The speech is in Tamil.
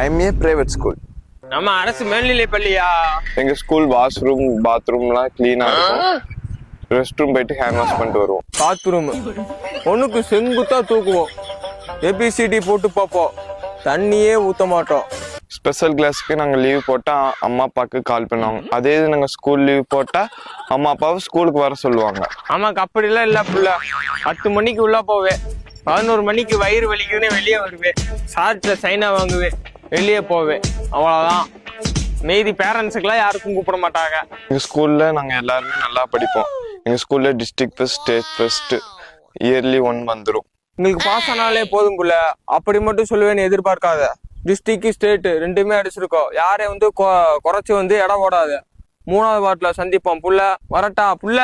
ஐஎம் ஏ பிரைவேட் ஸ்கூல். நம்ம அரசு மேல்நிலை பள்ளியா? எங்க ஸ்கூல் வாஷ்ரூம் பாத்ரூம்லாம் கிளீனா இருக்கும். ரெஸ்ட் ரூம் போயிட்டு ஹேண்ட் வாஷ் பண்ணிட்டு வருவோம். பாத்ரூம் ஒண்ணுக்கு செங்குத்தா தூக்குவோம். ஏபிசிடி போட்டு பார்ப்போம். தண்ணியே ஊத்த மாட்டோம். ஸ்பெஷல் கிளாஸ்க்கு நாங்கள் லீவ் போட்டால் அம்மா அப்பாவுக்கு கால் பண்ணுவாங்க. அதே இது நாங்கள் ஸ்கூல் லீவ் போட்டால் அம்மா அப்பாவை ஸ்கூலுக்கு வர சொல்லுவாங்க. ஆமாக்கு அப்படிலாம் இல்லை புள்ள. 10 மணிக்கு உள்ள போவேன், 11 மணிக்கு வயிறு வலிக்குதுன்னு வெளியே வருவேன், சார்ட்ல சைனா வாங்குவேன், வெளியே போவேன், அவ்வளோதான். மீதி பேரண்ட்ஸுக்கெல்லாம் யாருக்கும் கூப்பிட மாட்டாங்க. எங்கள் ஸ்கூலில் நாங்கள் எல்லாருமே நல்லா படிப்போம். எங்கள் ஸ்கூலில் district first, state first, yearly 1 வந்துடும். உங்களுக்கு பாஸ் ஆனாலே போதும் புள்ள. அப்படி மட்டும் சொல்லுவேன்னு எதிர்பார்க்காத. டிஸ்ட்ரிக்ட் ஸ்டேட் ரெண்டுமே அடிச்சிருக்கோம். யாரையும் வந்து குறைச்சி வந்து இடம் போடாது. 3வது வார்டில் சந்திப்போம் புள்ள. வரட்டா புள்ள.